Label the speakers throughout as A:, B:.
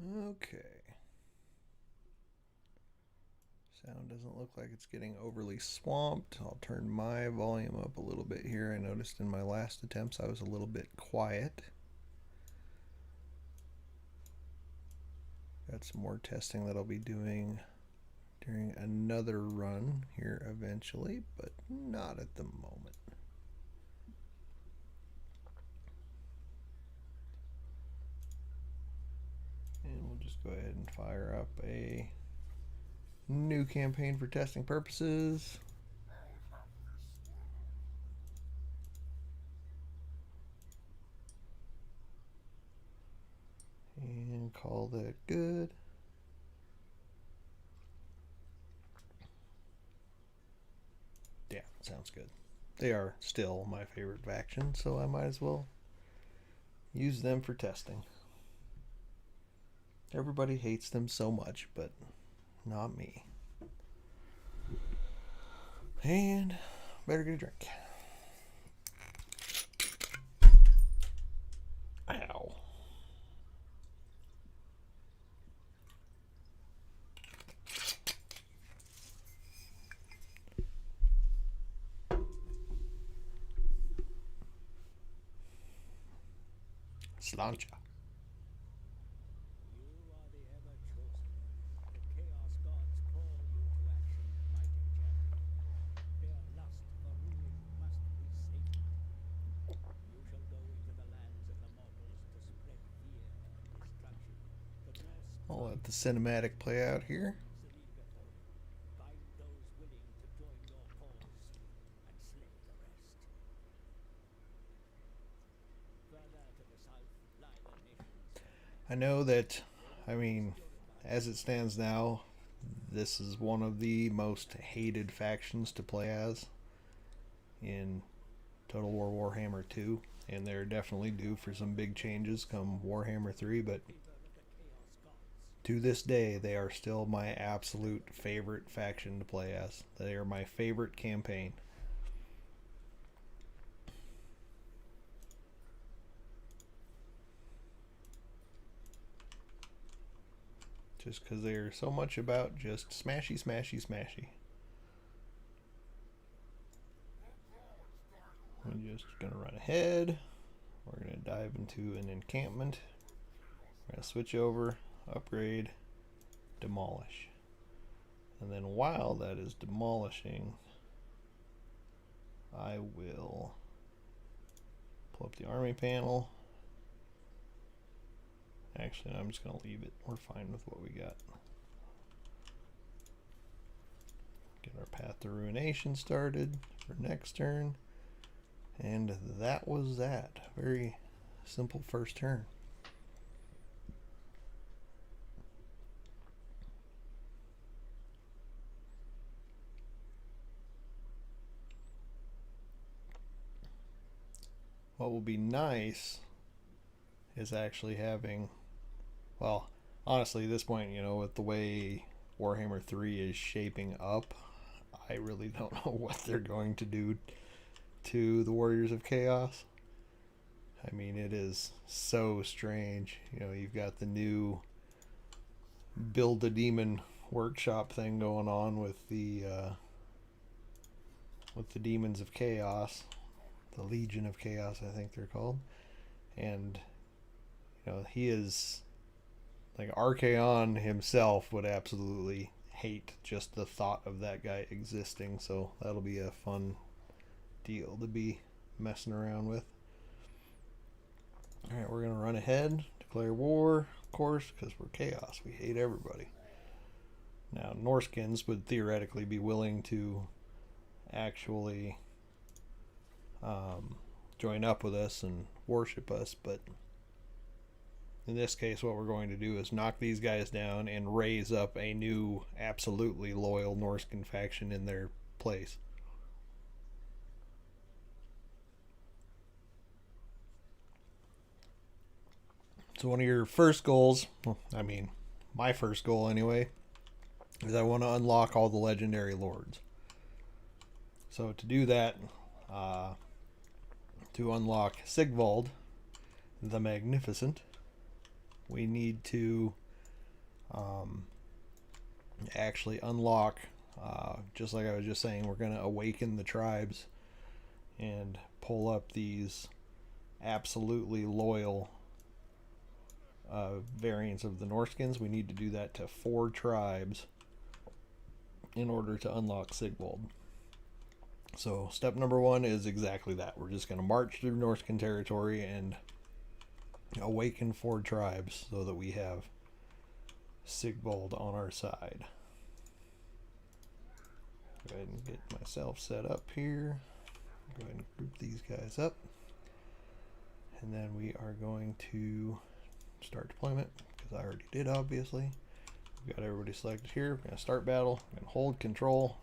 A: Okay. Sound doesn't look like it's getting overly swamped. I'll turn my volume up a little bit here. I noticed in my last attempts I was a little bit quiet. Got some more testing that I'll be doing during another run here eventually, but not at the moment. And we'll just go ahead and fire up a new campaign for testing purposes. And call that good. Yeah, sounds good. They are still my favorite faction, so I might as well use them for testing. Everybody hates them so much, but not me. And better get a drink. Ow. Slancha. I'll let the cinematic play out here. I know that, I mean, as it stands now, this is one of the most hated factions to play as in Total War Warhammer 2, and they're definitely due for some big changes come Warhammer 3, but to this day, they are still my absolute favorite faction to play as. They are my favorite campaign. Just because they're so much about just smashy, smashy, smashy. I'm just going to run ahead. We're going to dive into an encampment. We're going to switch over, upgrade, demolish. And then while that is demolishing, I will pull up the army panel. Actually, I'm just going to leave it. We're fine with what we got. Get our path to ruination started for next turn. And that was that. Very simple first turn. What will be nice is actually having, well, honestly, at this point, you know, with the way Warhammer 3 is shaping up, I really don't know what they're going to do to the Warriors of Chaos. I mean, it is so strange. You know, you've got the new Build a Demon workshop thing going on with the Demons of Chaos, the Legion of Chaos, I think they're called, and you know, he is like Archaon himself would absolutely hate just the thought of that guy existing. So that'll be a fun deal to be messing around with. All right, we're gonna run ahead, declare war, of course, because we're chaos. We hate everybody. Now, Norskins would theoretically be willing to actually join up with us and worship us, but in this case, what we're going to do is knock these guys down and raise up a new, absolutely loyal Norskin faction in their place. So one of your first goals, well, I mean, my first goal anyway, is I want to unlock all the legendary lords. So to do that, to unlock Sigvald the Magnificent, we need to actually unlock, just like I was just saying, we're going to awaken the tribes and pull up these absolutely loyal variants of the Norskins. We need to do that to 4 tribes in order to unlock Sigvold. So step number 1 is exactly that. We're just going to march through Norskin territory and awaken 4 tribes so that we have Sigvold on our side. Go ahead and get myself set up here. Go ahead and group these guys up. And then we are going to start deployment, because I already did, obviously. We've got everybody selected here. We're going to start battle. We're going to hold control,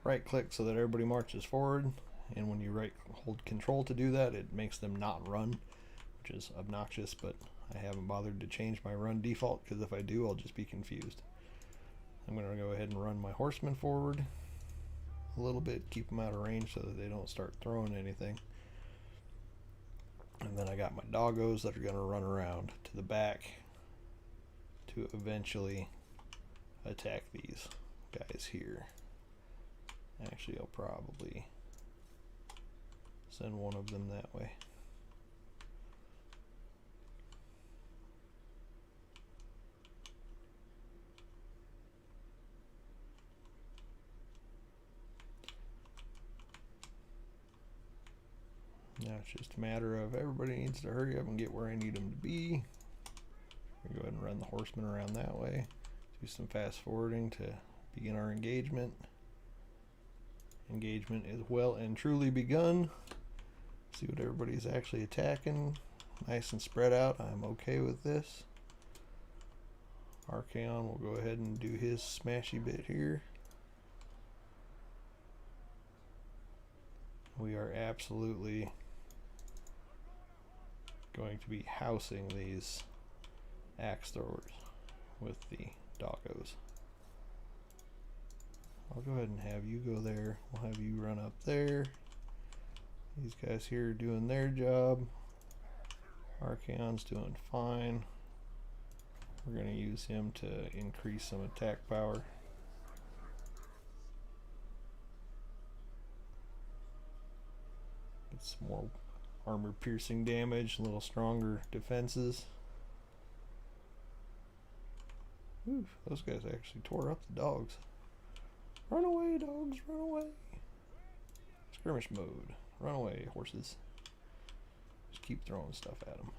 A: right click so that everybody marches forward. And when you hold control to do that, it makes them not run, which is obnoxious, but I haven't bothered to change my run default, because if I do, I'll just be confused. I'm going to go ahead and run my horsemen forward a little bit, keep them out of range so that they don't start throwing anything. And then I got my doggos that are going to run around to the back to eventually attack these guys here. Actually, I'll probably send one of them that way. Now it's just a matter of everybody needs to hurry up and get where I need them to be. We'll go ahead and run the horsemen around that way. Do some fast forwarding to begin our engagement. Engagement is well and truly begun. See what everybody's actually attacking. Nice and spread out. I'm okay with this. Archaon will go ahead and do his smashy bit here. We are absolutely going to be housing these axe throwers with the doggos. I'll go ahead and have you go there. We'll have you run up there. These guys here are doing their job. Archaon's doing fine. We're going to use him to increase some attack power. Get some more armor piercing damage, a little stronger defenses. Ooh, those guys actually tore up the dogs. Run away, dogs, run away. Skirmish mode. Run away, horses. Just keep throwing stuff at them.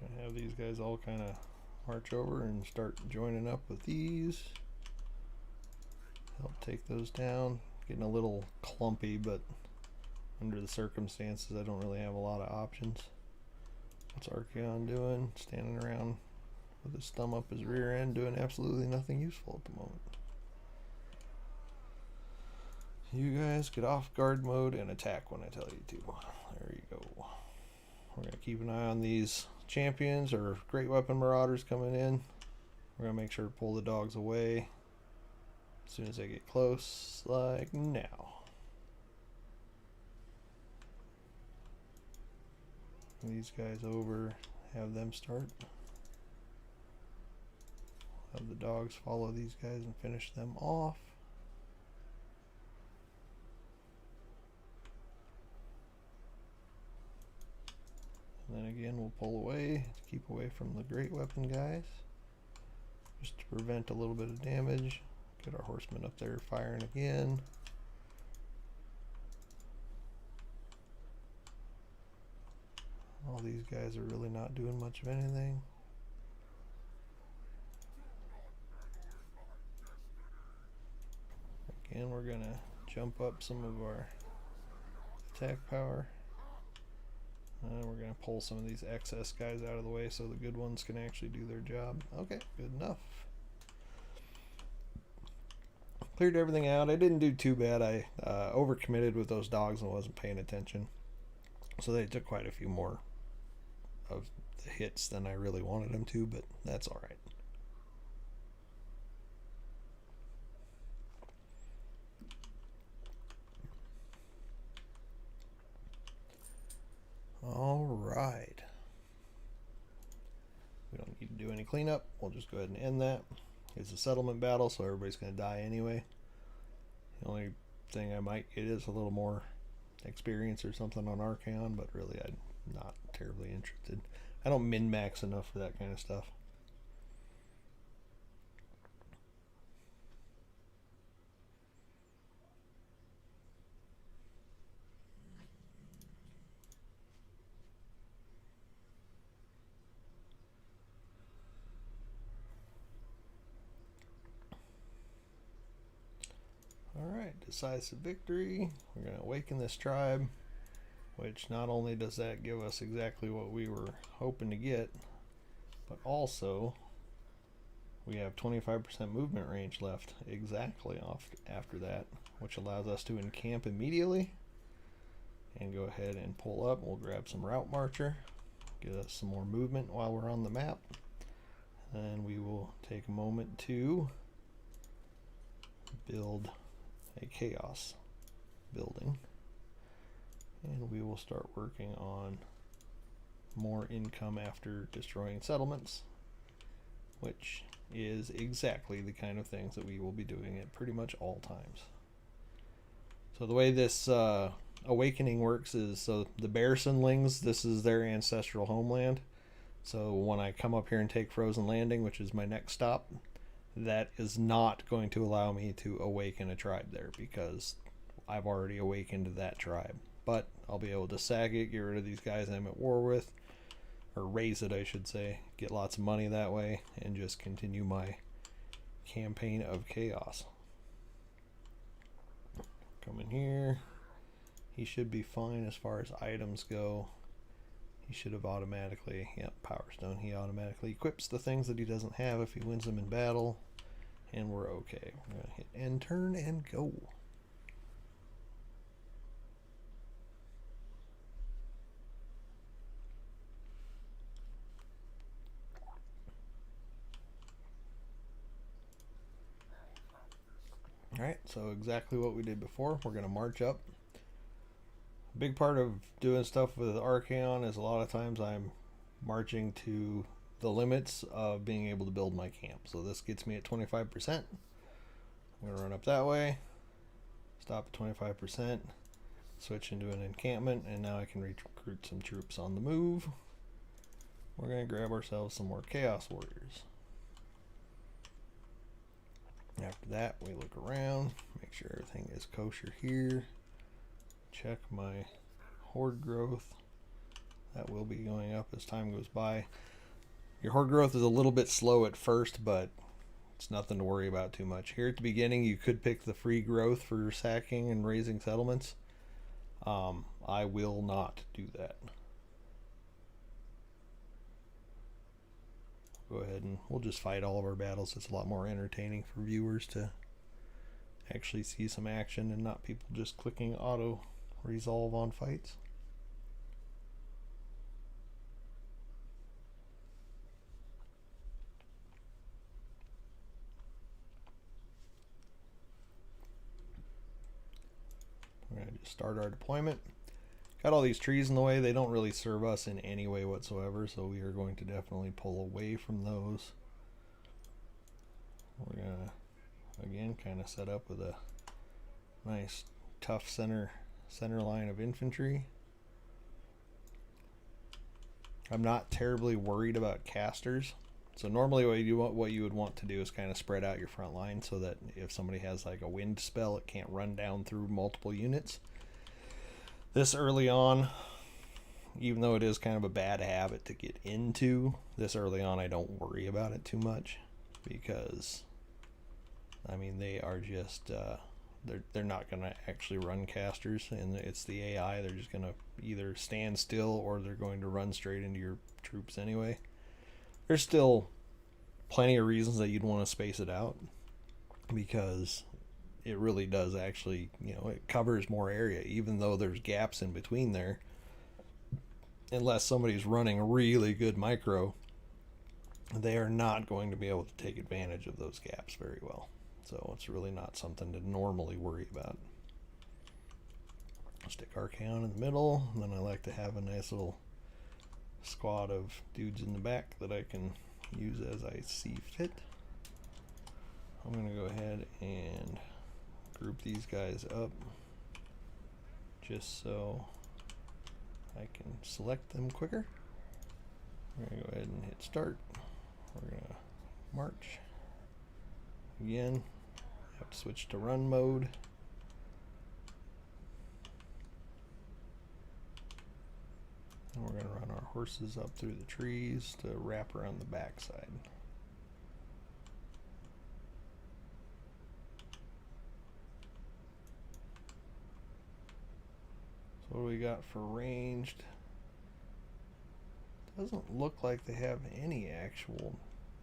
A: Gonna have these guys all kind of march over and start joining up with these. Help take those down. Getting a little clumpy, but under the circumstances, I don't really have a lot of options. What's Archaon doing? Standing around with his thumb up his rear end, doing absolutely nothing useful at the moment. You guys get off guard mode and attack when I tell you to. There you go. We're going to keep an eye on these champions or great weapon marauders coming in. We're going to make sure to pull the dogs away as soon as they get close, like now. These guys over, have them start. Have the dogs follow these guys and finish them off. And then again, we'll pull away to keep away from the great weapon guys, just to prevent a little bit of damage. Get our horsemen up there firing again. All these guys are really not doing much of anything. Again, we're gonna jump up some of our attack power. And we're gonna pull some of these excess guys out of the way so the good ones can actually do their job. Okay, good enough. Cleared everything out. I didn't do too bad. I overcommitted with those dogs and wasn't paying attention. So they took quite a few more of the hits than I really wanted them to, but that's alright. cleanup. We'll just go ahead and end that. It's a settlement battle, so everybody's going to die anyway. The only thing I might get is a little more experience or something on Archaon, but really I'm not terribly interested. I don't min-max enough for that kind of stuff. Alright, decisive victory. We're going to awaken this tribe, which not only does that give us exactly what we were hoping to get, but also we have 25% movement range left exactly off after that, which allows us to encamp immediately and go ahead and pull up. We'll grab some route marcher, get us some more movement while we're on the map, and we will take a moment to build a chaos building, and we will start working on more income after destroying settlements, which is exactly the kind of things that we will be doing at pretty much all times. So the way this awakening works is, so the Bearsunlings, this is their ancestral homeland. So when I come up here and take Frozen Landing, which is my next stop, that is not going to allow me to awaken a tribe there because I've already awakened that tribe. But I'll be able to sag it, get rid of these guys I'm at war with, or raise it I should say, get lots of money that way, and just continue my campaign of chaos. Come in here. He should be fine as far as items go. He should have automatically, yep, Power Stone. He automatically equips the things that he doesn't have if he wins them in battle, and we're okay. We're going to hit end turn and go. Alright, so exactly what we did before. We're going to march up. A big part of doing stuff with Archaon is a lot of times I'm marching to the limits of being able to build my camp. So this gets me at 25%. I'm going to run up that way, stop at 25%, switch into an encampment, and now I can recruit some troops on the move. We're going to grab ourselves some more Chaos Warriors. After that, we look around, make sure everything is kosher here. Check my horde growth. That will be going up as time goes by. Your horde growth is a little bit slow at first, but it's nothing to worry about too much. Here at the beginning, you could pick the free growth for sacking and raising settlements. I will not do that. Go ahead and we'll just fight all of our battles. It's a lot more entertaining for viewers to actually see some action and not people just clicking auto resolve on fights. We're going to just start our deployment. Got all these trees in the way. They don't really serve us in any way whatsoever, so we are going to definitely pull away from those. We're going to, again, kind of set up with a nice, tough center line of infantry. I'm not terribly worried about casters. So normally what you would want to do is kind of spread out your front line so that if somebody has like a wind spell, it can't run down through multiple units. This early on, even though it is kind of a bad habit to get into, this early on I don't worry about it too much because, I mean, they are just, they're not going to actually run casters, and it's the AI. They're just going to either stand still or they're going to run straight into your troops anyway. There's still plenty of reasons that you'd want to space it out because it really does actually, you know, it covers more area, even though there's gaps in between there. Unless somebody's running a really good micro, they are not going to be able to take advantage of those gaps very well. So it's really not something to normally worry about. Stick Archaon in the middle, and then I like to have a nice little squad of dudes in the back that I can use as I see fit. I'm going to go ahead and group these guys up just so I can select them quicker. We're going to go ahead and hit start. We're going to march. Again, have to switch to run mode. And we're going to run our horses up through the trees to wrap around the backside. So what do we got for ranged? Doesn't look like they have any actual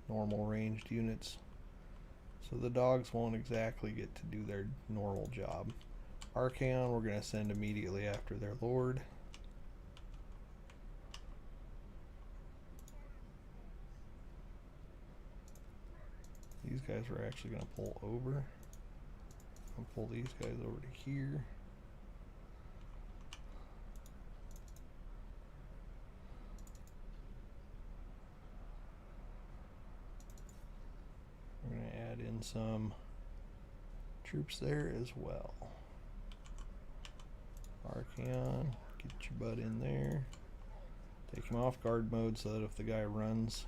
A: normal ranged units. So the dogs won't exactly get to do their normal job. Archaon we're going to send immediately after their lord. These guys are actually going to pull over. I'll pull these guys over to here. We're going to add in some troops there as well. Archaon, get your butt in there. Take him off guard mode so that if the guy runs,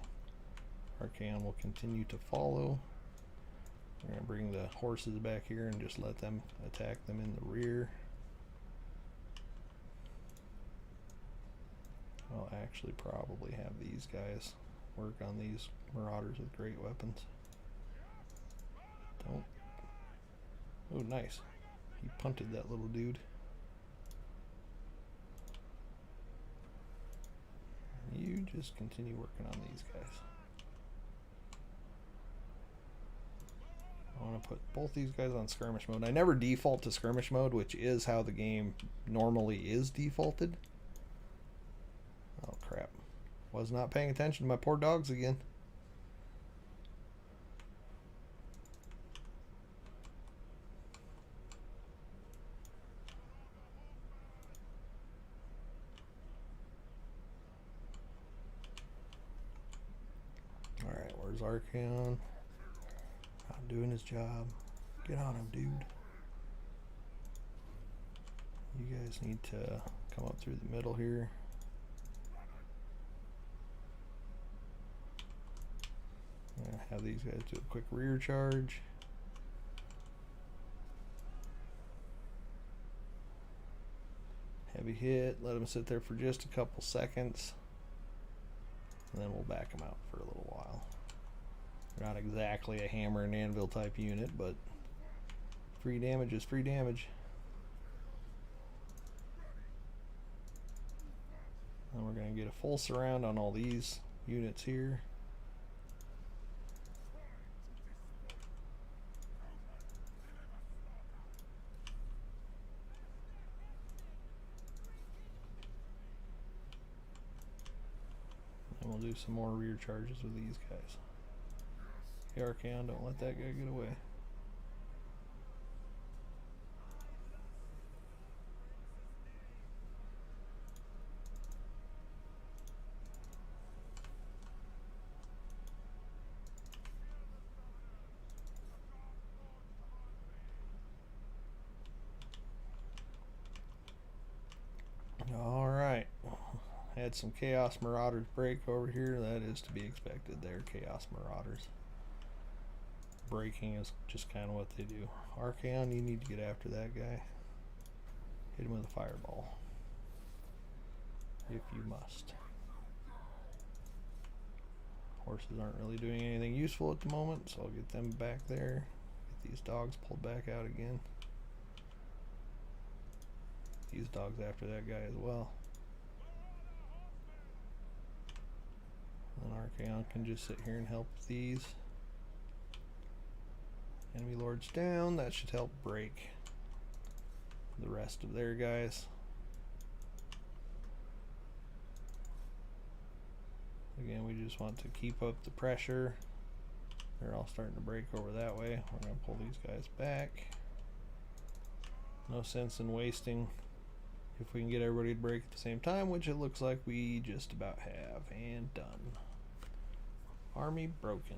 A: Archaon will continue to follow. We're going to bring the horses back here and just let them attack them in the rear. I'll actually probably have these guys work on these marauders with great weapons. Don't. Oh, nice. He punted that little dude. You just continue working on these guys. I want to put both these guys on skirmish mode. I never default to skirmish mode, which is how the game normally is defaulted. Oh crap. Was not paying attention to my poor dogs again. Alright, where's Archaon? Not doing his job. Get on him, dude. You guys need to come up through the middle here. I'm gonna have these guys do a quick rear charge. Heavy hit, let them sit there for just a couple seconds, and then we'll back them out for a little while. They're not exactly a hammer and anvil type unit, but free damage is free damage. And we're going to get a full surround on all these units here. And we'll do some more rear charges with these guys. Hey Archaon, don't let that guy get away. Alright. Had some Chaos Marauders break over here. That is to be expected there, Chaos Marauders. Breaking is just kind of what they do. Archaon, you need to get after that guy. Hit him with a fireball. If you must. Horses aren't really doing anything useful at the moment, so I'll get them back there. Get these dogs pulled back out again. These dogs after that guy as well. And Archaon can just sit here and help these. Enemy lords down. That should help break the rest of their guys. Again, we just want to keep up the pressure. They're all starting to break over that way. We're going to pull these guys back. No sense in wasting if we can get everybody to break at the same time, which it looks like we just about have. And done. Army broken.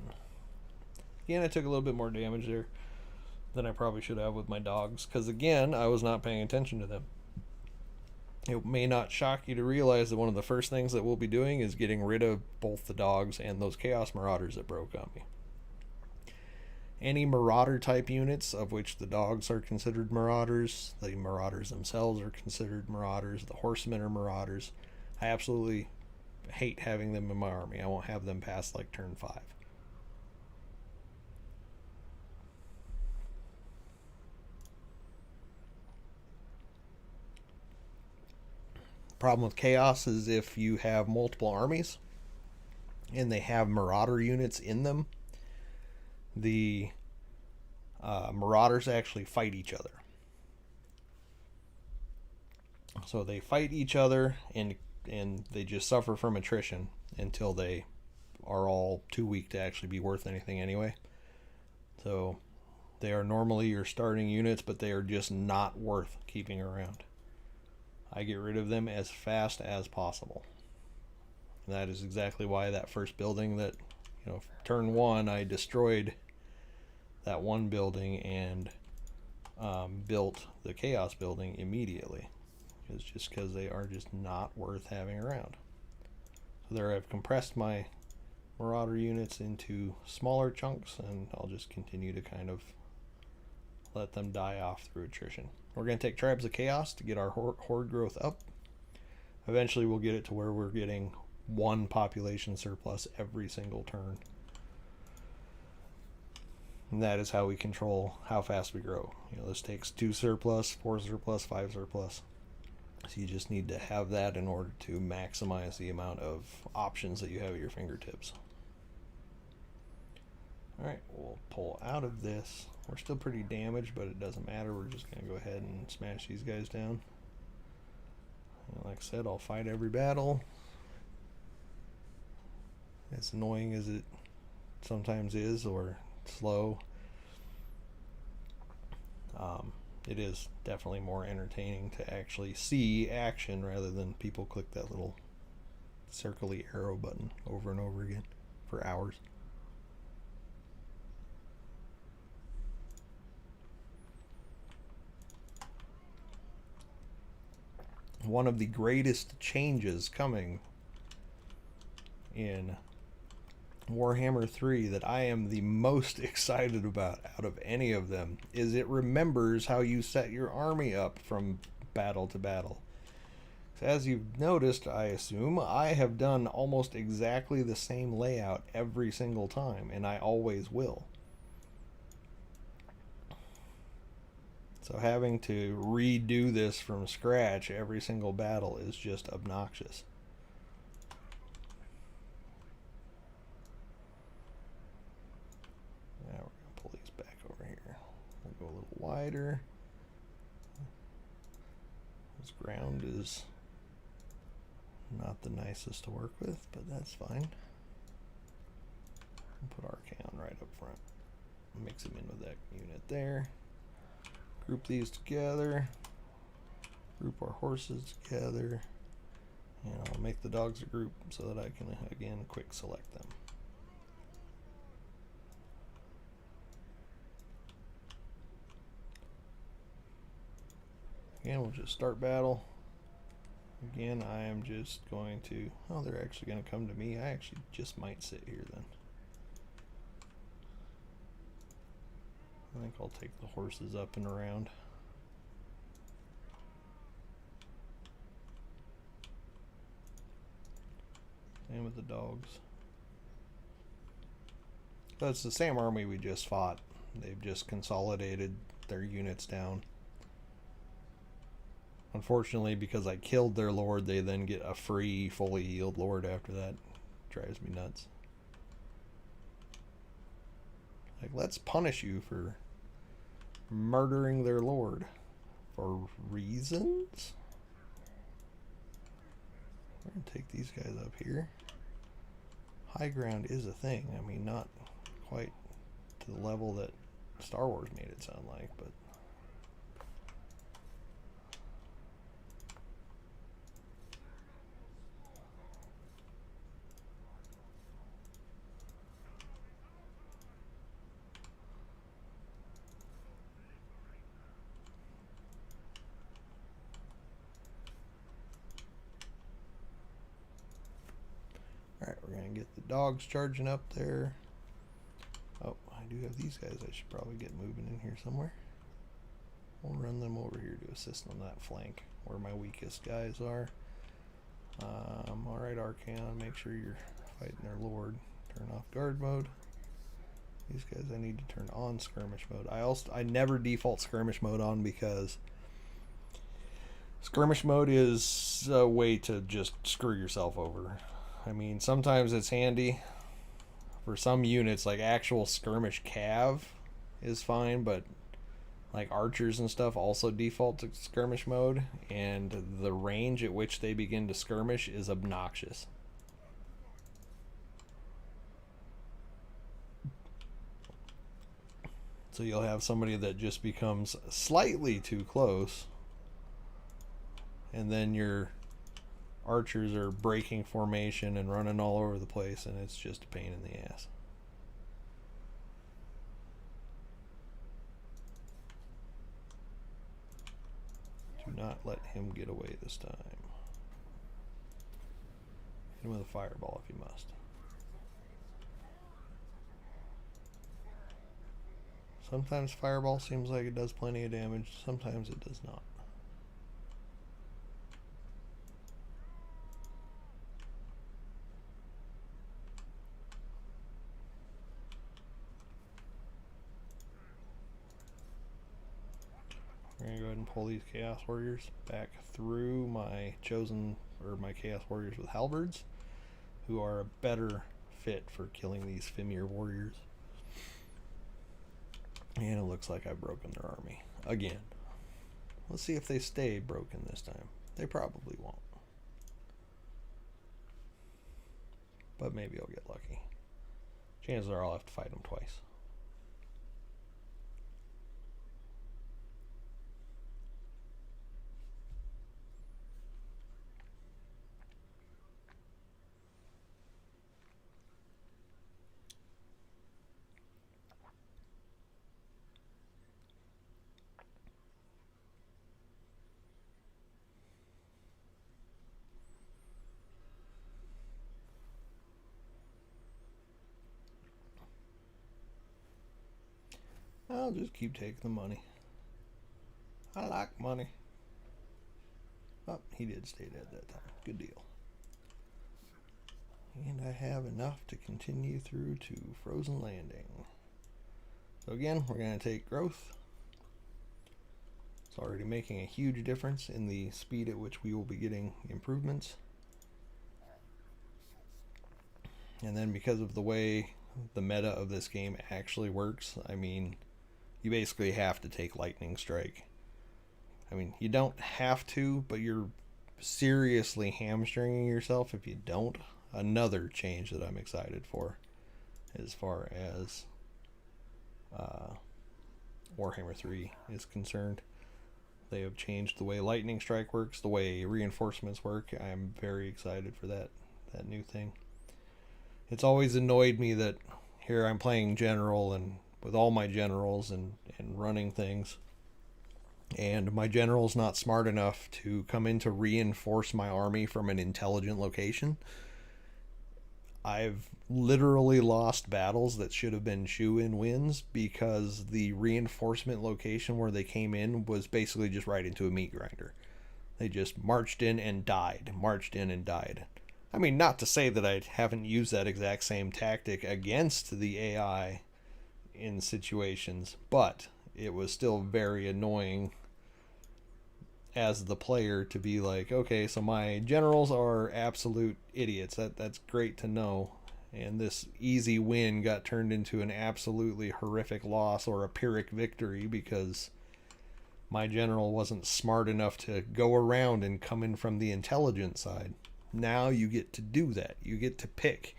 A: Again, I took a little bit more damage there than I probably should have with my dogs, because again, I was not paying attention to them. It may not shock you to realize that one of the first things that we'll be doing is getting rid of both the dogs and those Chaos Marauders that broke on me. Any Marauder type units, of which the dogs are considered Marauders, the Marauders themselves are considered Marauders, the Horsemen are Marauders. I absolutely hate having them in my army. I won't have them past like turn 5. Problem with Chaos is if you have multiple armies and they have Marauder units in them, the Marauders actually fight each other. So they fight each other and they just suffer from attrition until they are all too weak to actually be worth anything anyway. So they are normally your starting units, but they are just not worth keeping around. I get rid of them as fast as possible. And that is exactly why that first building that, turn 1, I destroyed that one building and built the Chaos building immediately. It's just because they are just not worth having around. So there I've compressed my Marauder units into smaller chunks, and I'll just continue to kind of let them die off through attrition. We're going to take Tribes of Chaos to get our horde growth up. Eventually we'll get it to where we're getting 1 population surplus every single turn. And that is how we control how fast we grow. This takes 2 surplus, 4 surplus, 5 surplus. So you just need to have that in order to maximize the amount of options that you have at your fingertips. Alright, we'll pull out of this. We're still pretty damaged, but it doesn't matter. We're just going to go ahead and smash these guys down. And like I said, I'll fight every battle. As annoying as it sometimes is, or slow, it is definitely more entertaining to actually see action rather than people click that little circly arrow button over and over again for hours. One of the greatest changes coming in Warhammer 3 that I am the most excited about out of any of them is it remembers how you set your army up from battle to battle. So as you've noticed, I assume, I have done almost exactly the same layout every single time, and I always will. So having to redo this from scratch every single battle is just obnoxious. Now we're going to pull these back over here. We'll go a little wider. This ground is not the nicest to work with, but that's fine. We'll put Archaon right up front. Mix him in with that unit there. Group these together. Group our horses together. And I'll make the dogs a group so that I can, again, quick select them. Again, we'll just start battle. Again, I am just going to... Oh, they're actually going to come to me. I actually just might sit here then. I think I'll take the horses up and around. And with the dogs. So it's the same army we just fought. They've just consolidated their units down. Unfortunately, because I killed their lord, they then get a free, fully healed lord after that. Drives me nuts. Like, let's punish you for murdering their lord. For reasons? We're going to take these guys up here. High ground is a thing. I mean, not quite to the level that Star Wars made it sound like, but... dogs charging up there. Oh, I do have these guys I should probably get moving in here somewhere. We'll run them over here to assist on that flank where my weakest guys are. Alright, Archaon, make sure you're fighting their lord. Turn off guard mode. These guys I need to turn on skirmish mode. I never default skirmish mode on because skirmish mode is a way to just screw yourself over. I mean, sometimes it's handy. For some units, like actual skirmish cav is fine, but like archers and stuff also default to skirmish mode, and the range at which they begin to skirmish is obnoxious. So you'll have somebody that just becomes slightly too close, and then your archers are breaking formation and running all over the place, and it's just a pain in the ass. Do not let him get away this time. Hit him with a fireball if you must. Sometimes fireball seems like it does plenty of damage, sometimes it does not. We're going to go ahead and pull these Chaos Warriors back through my chosen, or my Chaos Warriors with halberds, who are a better fit for killing these Fimir warriors. And it looks like I've broken their army again. Let's see if they stay broken this time. They probably won't. But maybe I'll get lucky. Chances are I'll have to fight them twice. I'll just keep taking the money. I like money. Oh, he did stay dead that time. Good deal. And I have enough to continue through to Frozen Landing. So again, we're going to take growth. It's already making a huge difference in the speed at which we will be getting improvements. And then because of the way the meta of this game actually works, I mean, you basically have to take Lightning Strike. I mean, you don't have to, but you're seriously hamstringing yourself if you don't. Another change that I'm excited for as far as Warhammer 3 is concerned. They have changed the way Lightning Strike works, the way reinforcements work. I'm very excited for that new thing. It's always annoyed me that here I'm playing General and with all my generals and running things, and my general's not smart enough to come in to reinforce my army from an intelligent location. I've literally lost battles that should have been shoe-in wins because the reinforcement location where they came in was basically just right into a meat grinder. They just marched in and died, marched in and died. I mean, not to say that I haven't used that exact same tactic against the AI in situations, but it was still very annoying as the player to be like, okay, so my generals are absolute idiots. That's great to know. And this easy win got turned into an absolutely horrific loss or a Pyrrhic victory because my general wasn't smart enough to go around and come in from the intelligent side. Now you get to do that. You get to pick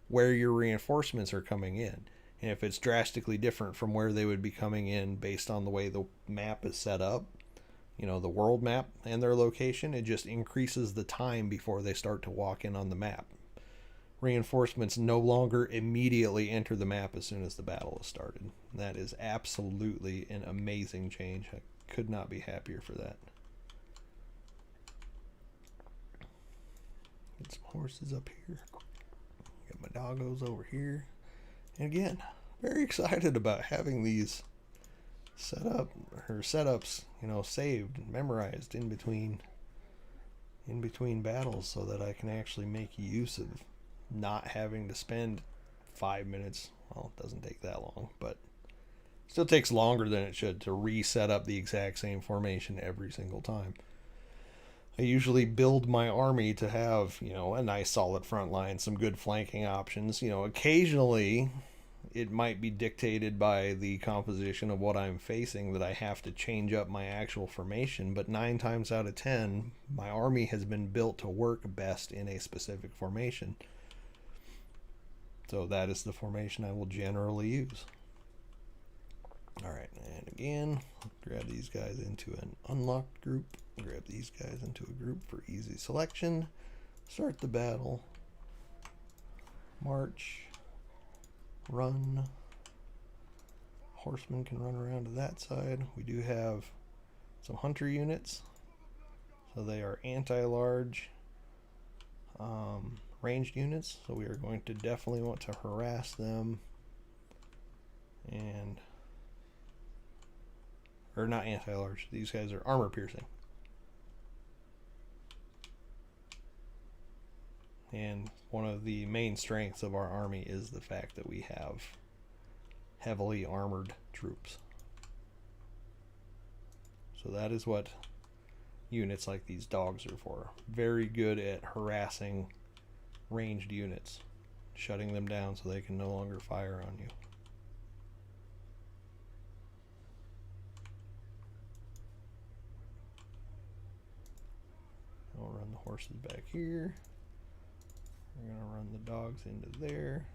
A: where your reinforcements are coming in. And if it's drastically different from where they would be coming in based on the way the map is set up, you know, the world map and their location, it just increases the time before they start to walk in on the map. Reinforcements no longer immediately enter the map as soon as the battle is started. That is absolutely an amazing change. I could not be happier for that. Get some horses up here. Got Get my doggos over here. And again, very excited about having these setups, saved and memorized in between battles, so that I can actually make use of not having to spend 5 minutes. Well, it doesn't take that long, but still takes longer than it should to reset up the exact same formation every single time. I usually build my army to have, a nice solid front line, some good flanking options. Occasionally it might be dictated by the composition of what I'm facing that I have to change up my actual formation, but 9 times out of 10, my army has been built to work best in a specific formation. So that is the formation I will generally use. Alright, and again, grab these guys into an unlocked group, grab these guys into a group for easy selection, start the battle, march, run. Horsemen can run around to that side. We do have some hunter units, so they are anti-large ranged units, so we are going to definitely want to harass them, and or not anti-large, these guys are armor piercing. And one of the main strengths of our army is the fact that we have heavily armored troops. So that is what units like these dogs are for. Very good at harassing ranged units, shutting them down so they can no longer fire on you. I'll run the horses back here. We're going to run the dogs into there.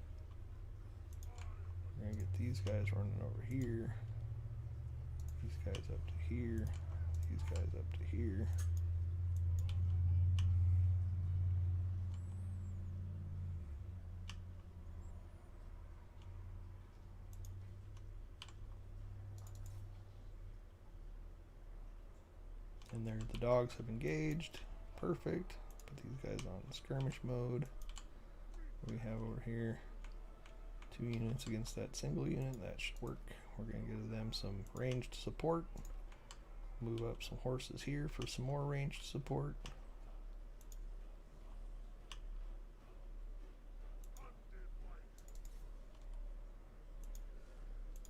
A: We're going to get these guys running over here. These guys up to here. These guys up to here. And there, the dogs have engaged. Perfect. Put these guys on skirmish mode. What do we have over here? 2 units against that single unit. That should work. We're going to give them some ranged support. Move up some horses here for some more ranged support.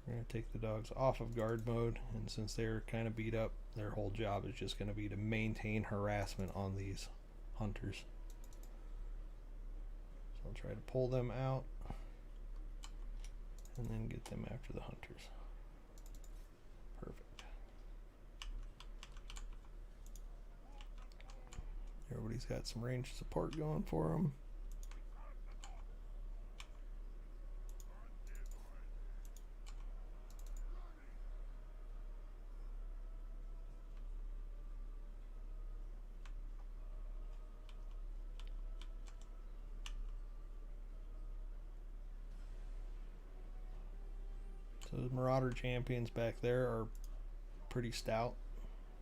A: We're going to take the dogs off of guard mode, and since they're kind of beat up, their whole job is just going to be to maintain harassment on these hunters. So I'll try to pull them out and then get them after the hunters. Perfect. Everybody's got some ranged support going for them. Those Marauder champions back there are pretty stout.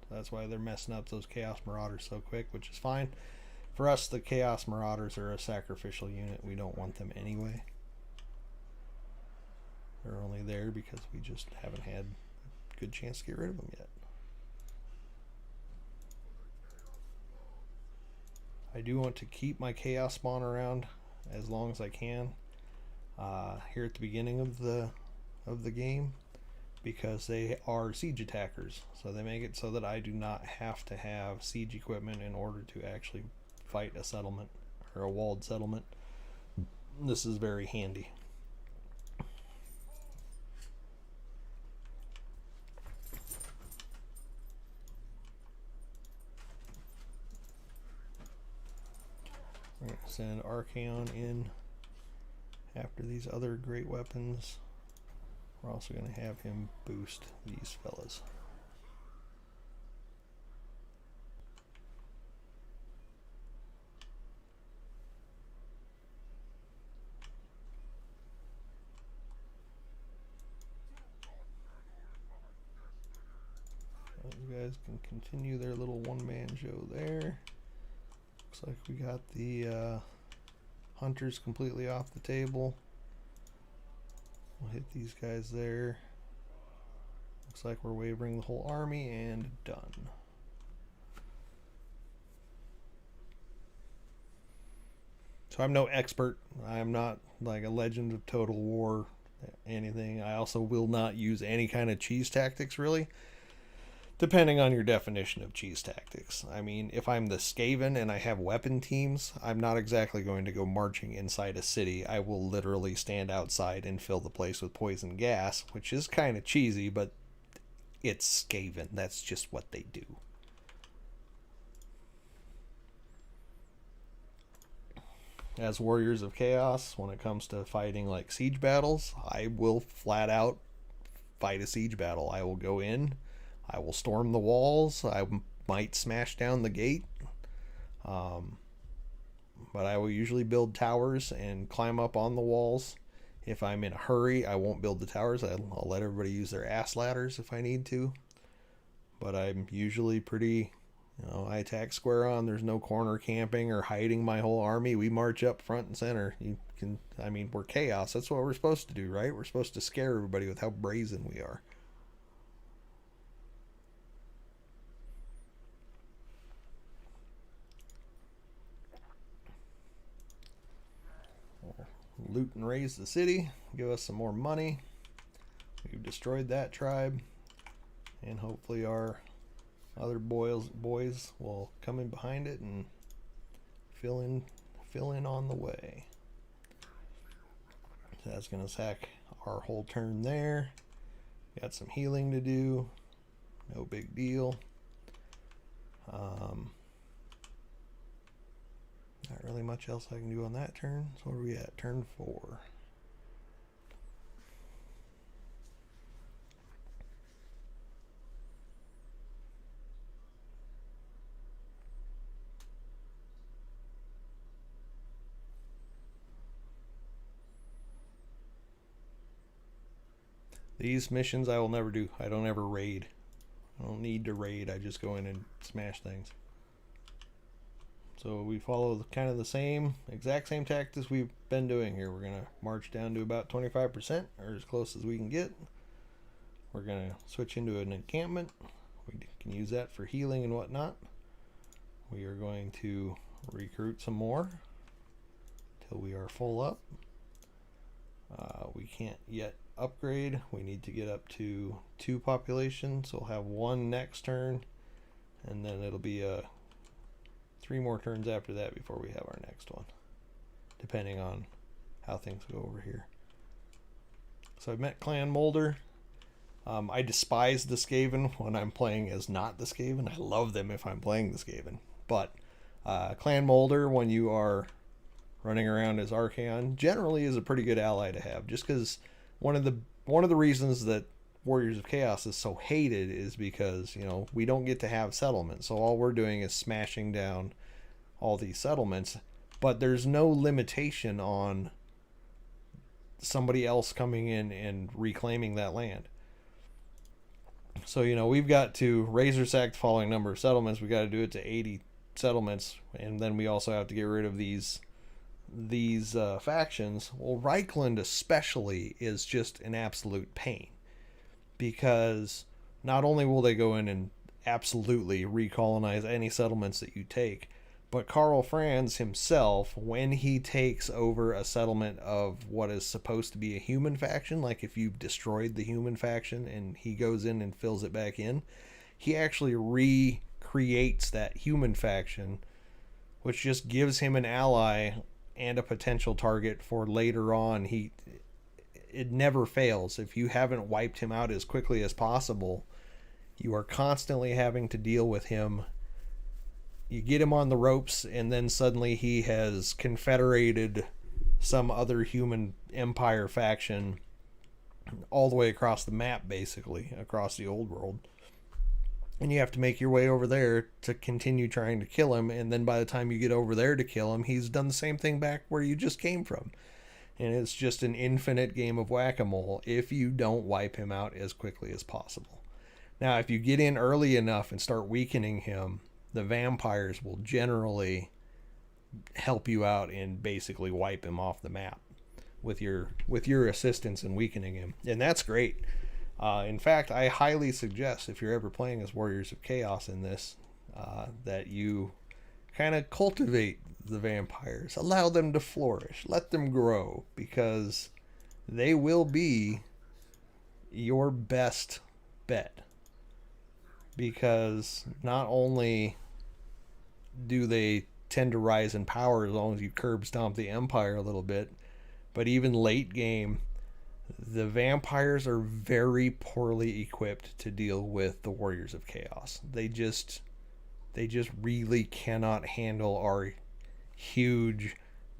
A: So that's why they're messing up those Chaos Marauders so quick, which is fine. For us, the Chaos Marauders are a sacrificial unit. We don't want them anyway. They're only there because we just haven't had a good chance to get rid of them yet. I do want to keep my Chaos spawn around as long as I can here at the beginning of the game, because they are siege attackers, so they make it so that I do not have to have siege equipment in order to actually fight a settlement or a walled settlement. This is very handy. We're going to send Archaon in after these other great weapons. We're also going to have him boost these fellas. Those guys can continue their little one-man show there. Looks like we got the Hunter's completely off the table. We'll hit these guys there. Looks like we're wavering the whole army, and done. So I'm no expert. I'm not like a legend of Total War anything. I also will not use any kind of cheese tactics, really, depending on your definition of cheese tactics. I mean, if I'm the Skaven and I have weapon teams, I'm not exactly going to go marching inside a city. I will literally stand outside and fill the place with poison gas, which is kind of cheesy, but it's Skaven. That's just what they do. As Warriors of Chaos, when it comes to fighting like siege battles, I will flat out fight a siege battle. I will go in, I will storm the walls, I might smash down the gate, but I will usually build towers and climb up on the walls. If I'm in a hurry, I won't build the towers. I'll let everybody use their ass ladders if I need to. But I'm usually pretty, I attack square on. There's no corner camping or hiding my whole army. We march up front and center. We're chaos. That's what we're supposed to do, right? We're supposed to scare everybody with how brazen we are. Loot and raise the city, give us some more money. We've destroyed that tribe, and hopefully our other boys will come in behind it and fill in on the way. So that's going to sack our whole turn there. Got some healing to do, no big deal. Not really much else I can do on that turn. So where are we at? Turn 4. These missions I will never do. I don't ever raid. I don't need to raid. I just go in and smash things. So we follow kind of the exact same tactics we've been doing here. We're going to march down to about 25%, or as close as we can get. We're going to switch into an encampment. We can use that for healing and whatnot. We are going to recruit some more till we are full up. We can't yet upgrade. We need to get up to 2 population, so we'll have 1 next turn, and then it'll be 3 more turns after that before we have our next one, depending on how things go over here. So I've met Clan Molder. I despise the Skaven when I'm playing as not the Skaven. I love them if I'm playing the Skaven. But Clan Molder, when you are running around as Archaon, generally is a pretty good ally to have. Just because one of the reasons that Warriors of Chaos is so hated is because, we don't get to have settlements. So all we're doing is smashing down all these settlements, but there's no limitation on somebody else coming in and reclaiming that land. So, we've got to razor sack the following number of settlements. We got to do it to 80 settlements, and then we also have to get rid of these factions. Well, Reichland especially is just an absolute pain, because not only will they go in and absolutely recolonize any settlements that you take, but Karl Franz himself, when he takes over a settlement of what is supposed to be a human faction, like if you've destroyed the human faction and he goes in and fills it back in, he actually recreates that human faction, which just gives him an ally and a potential target for later on. It never fails. If you haven't wiped him out as quickly as possible, you are constantly having to deal with him. You get him on the ropes, and then suddenly he has confederated some other human empire faction all the way across the map, basically, across the old world. And you have to make your way over there to continue trying to kill him, and then by the time you get over there to kill him, he's done the same thing back where you just came from. And it's just an infinite game of whack-a-mole if you don't wipe him out as quickly as possible. Now, if you get in early enough and start weakening him, the vampires will generally help you out and basically wipe him off the map with your assistance in weakening him, and that's great. In fact, I highly suggest, if you're ever playing as Warriors of Chaos in this, that you kind of cultivate the vampires, allow them to flourish, let them grow, because they will be your best bet. Because not only do they tend to rise in power as long as you curb stomp the Empire a little bit, but even late game, the vampires are very poorly equipped to deal with the Warriors of Chaos. They just really cannot handle our huge,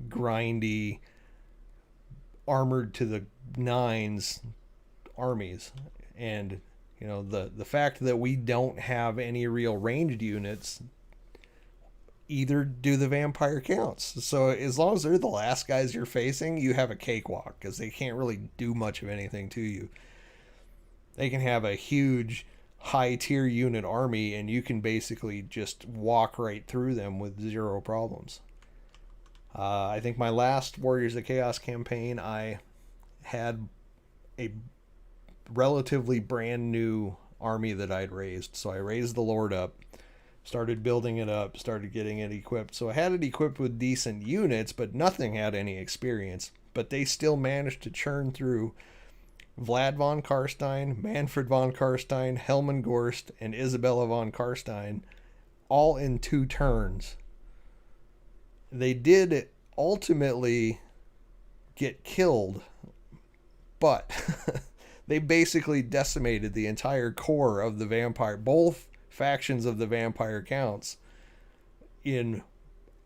A: grindy, armored to the nines armies. And you know, the fact that we don't have any real ranged units, either do the vampire counts. So as long as they're the last guys you're facing, you have a cakewalk, because they can't really do much of anything to you. They can have a huge high tier unit army and you can basically just walk right through them with zero problems. I think my last Warriors of Chaos campaign, I had a relatively brand new army that I'd raised. So I raised the Lord up, started building it up, started getting it equipped. So I had it equipped with decent units, but nothing had any experience. But they still managed to churn through Vlad von Karstein, Manfred von Karstein, Helman Gorst, and Isabella von Karstein, all in 2 turns. They did ultimately get killed, but they basically decimated the entire core of the vampire, both factions of the vampire counts, in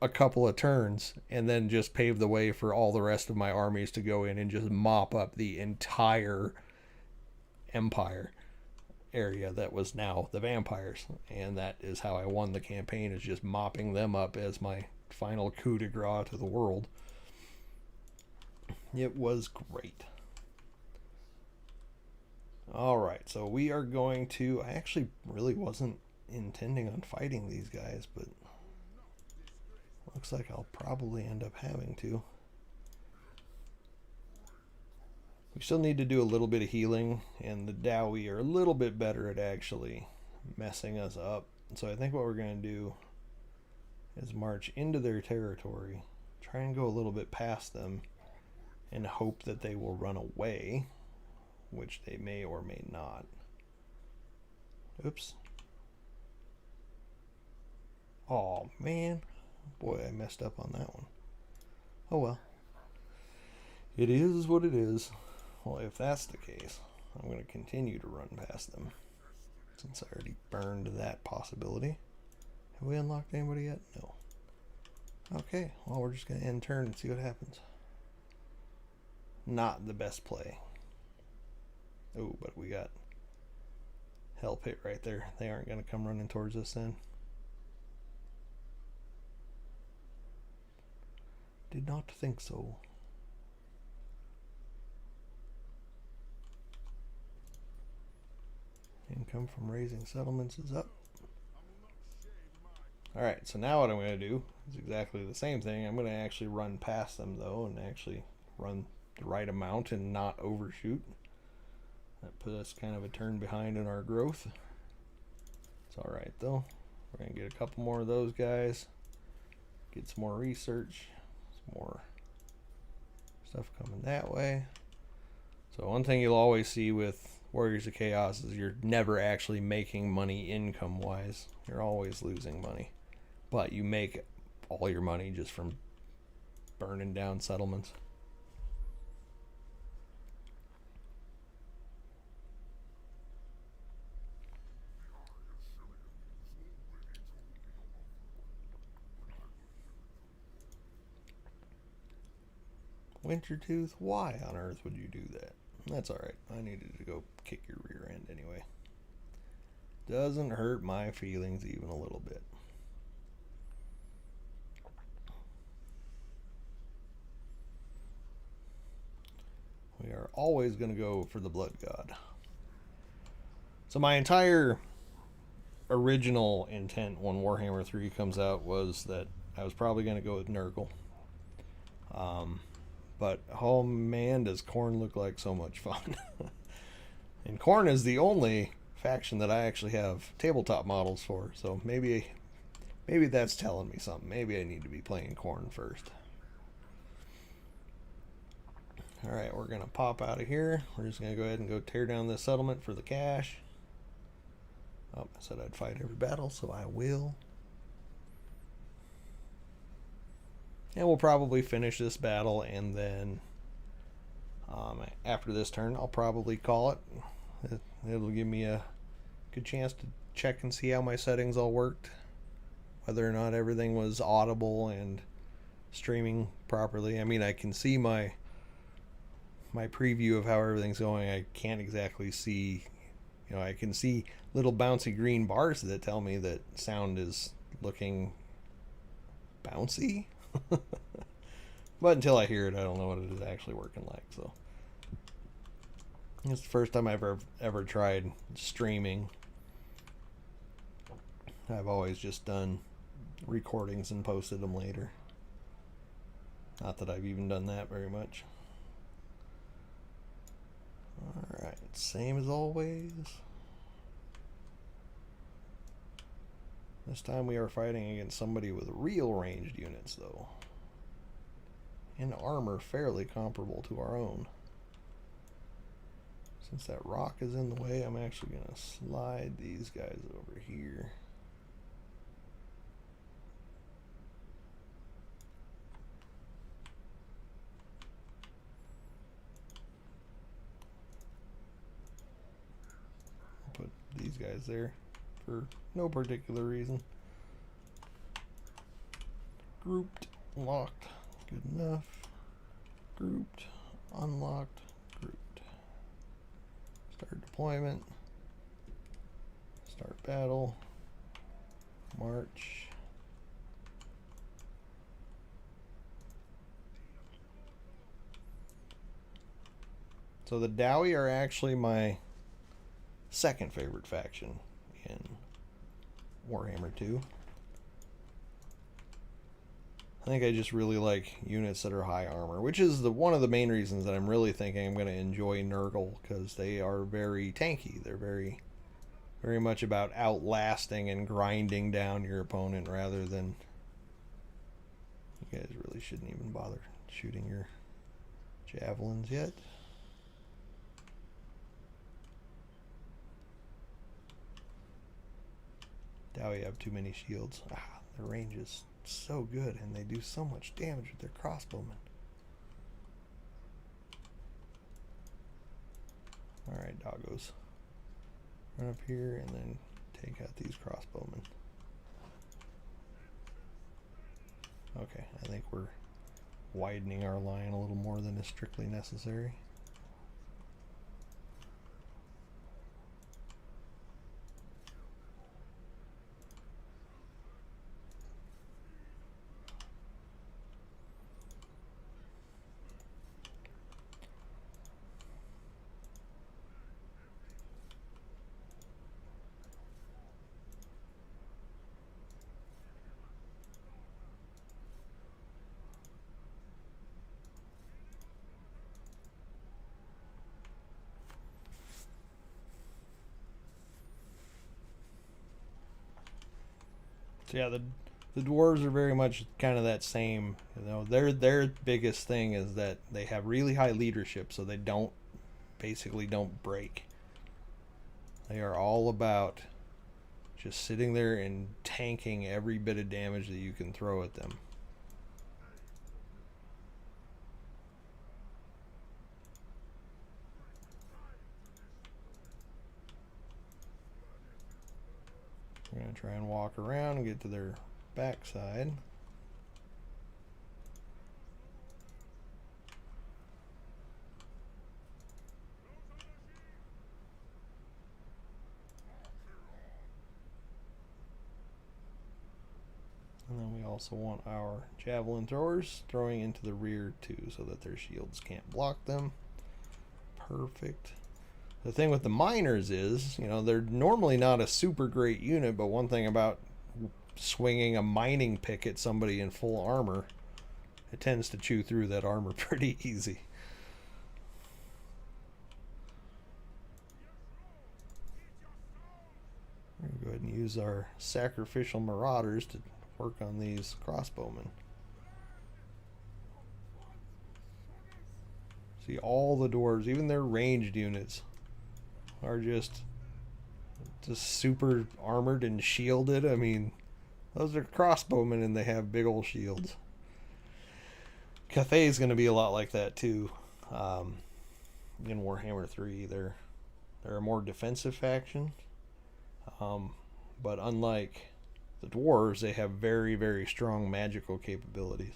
A: a couple of turns, and then just paved the way for all the rest of my armies to go in and just mop up the entire empire area that was now the vampires. And that is how I won the campaign, is just mopping them up as my final coup de grace to the world. It was great. Alright, so we are going to... I actually really wasn't intending on fighting these guys, but looks like I'll probably end up having to. We still need to do a little bit of healing, and the Dowie are a little bit better at actually messing us up. So I think what we're going to do is march into their territory, try and go a little bit past them, and hope that they will run away, which they may or may not. Oops. Oh man. Boy, I messed up on that one. Oh well. It is what it is. Well, if that's the case, I'm going to continue to run past them, since I already burned that possibility. Have we unlocked anybody yet? No. Okay, well, we're just going to end turn and see what happens. Not the best play. Oh, but we got Hell Pit right there. They aren't going to come running towards us then. Did not think so. Income from raising settlements is up. Alright, so now what I'm going to do is exactly the same thing. I'm going to actually run past them, though, and actually run the right amount and not overshoot. That put us kind of a turn behind in our growth. It's alright, though. We're going to get a couple more of those guys. Get some more research. Some more stuff coming that way. So one thing you'll always see with Warriors of Chaos is you're never actually making money income-wise. You're always losing money. But you make all your money just from burning down settlements. Wintertooth, why on earth would you do that? That's alright. I needed to go kick your rear end anyway. Doesn't hurt my feelings even a little bit. We are always going to go for the Blood God. So my entire original intent when Warhammer 3 comes out was that I was probably going to go with Nurgle. But oh man, does Khorne look like so much fun. And Khorne is the only faction that I actually have tabletop models for, so maybe that's telling me something. Maybe I need to be playing Khorne first. Alright, we're going to pop out of here. We're just going to go ahead and go tear down this settlement for the cash. Oh, I said I'd fight every battle, so I will. And we'll probably finish this battle, and then after this turn, I'll probably call it. It'll give me a good chance to check and see how my settings all worked. Whether or not everything was audible and streaming properly. I mean, I can see my preview of how everything's going. I can't exactly see, I can see little bouncy green bars that tell me that sound is looking bouncy. But until I hear it, I don't know what it is actually working like. So it's the first time I've ever tried streaming. I've always just done recordings and posted them later. Not that I've even done that very much. Alright, same as always. This time we are fighting against somebody with real ranged units, though. And armor fairly comparable to our own. Since that rock is in the way, I'm actually going to slide these guys over here. Put these guys there for no particular reason. Grouped, locked, good enough. Grouped, unlocked, grouped. Start deployment. Start battle. March. So the Dowie are actually my second favorite faction in Warhammer 2. I think I just really like units that are high armor, which is one of the main reasons that I'm really thinking I'm going to enjoy Nurgle, because they are very tanky. They're very, very much about outlasting and grinding down your opponent rather than... You guys really shouldn't even bother shooting your javelins yet. Dowie have too many shields. Their range is so good, and they do so much damage with their crossbowmen. Alright, doggos. Run up here and then take out these crossbowmen. Okay, I think we're widening our line a little more than is strictly necessary. So yeah, the dwarves are very much kind of that same. Their biggest thing is that they have really high leadership, so they basically don't break. They are all about just sitting there and tanking every bit of damage that you can throw at them. We're going to try and walk around and get to their backside. And then we also want our javelin throwers throwing into the rear too, so that their shields can't block them. Perfect. The thing with the miners is, they're normally not a super great unit, but one thing about swinging a mining pick at somebody in full armor, it tends to chew through that armor pretty easy. We're going to go ahead and use our sacrificial marauders to work on these crossbowmen. See, all the dwarves, even their ranged units, are just super armored and shielded. I mean, those are crossbowmen and they have big old shields. Cathay's going to be a lot like that too. In Warhammer 3, they're a more defensive faction. But unlike the dwarves, they have very, very strong magical capabilities,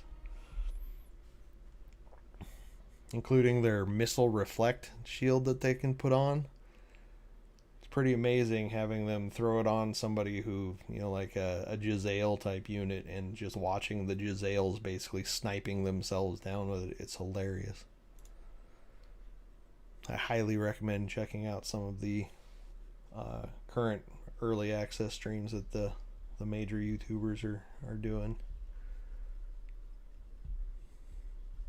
A: including their missile reflect shield that they can put on. It's pretty amazing having them throw it on somebody who, like a Jezzail type unit, and just watching the Jezzails basically sniping themselves down with it. It's hilarious. I highly recommend checking out some of the current early access streams that the major YouTubers are doing.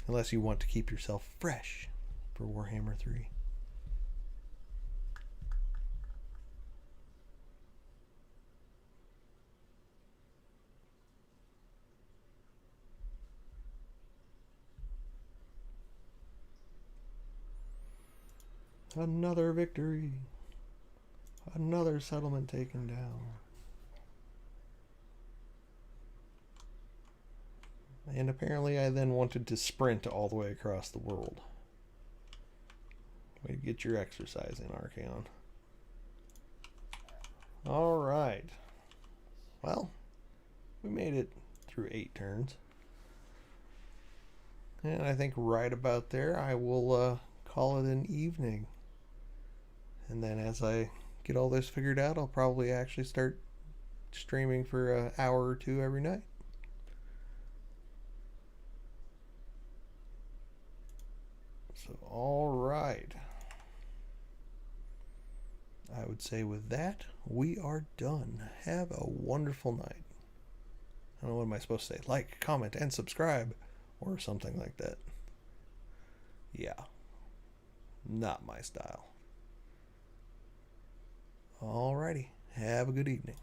A: Unless you want to keep yourself fresh for Warhammer 3. Another victory. Another settlement taken down. And apparently I then wanted to sprint all the way across the world. Way to get your exercise in, Archaon. Alright. Well, we made it through 8 turns. And I think right about there I will call it an evening. And then as I get all this figured out, I'll probably actually start streaming for an hour or 2 every night. So, all right. I would say with that, we are done. Have a wonderful night. I don't know, what am I supposed to say? Like, comment, and subscribe, or something like that. Yeah. Not my style. Alrighty. Have a good evening.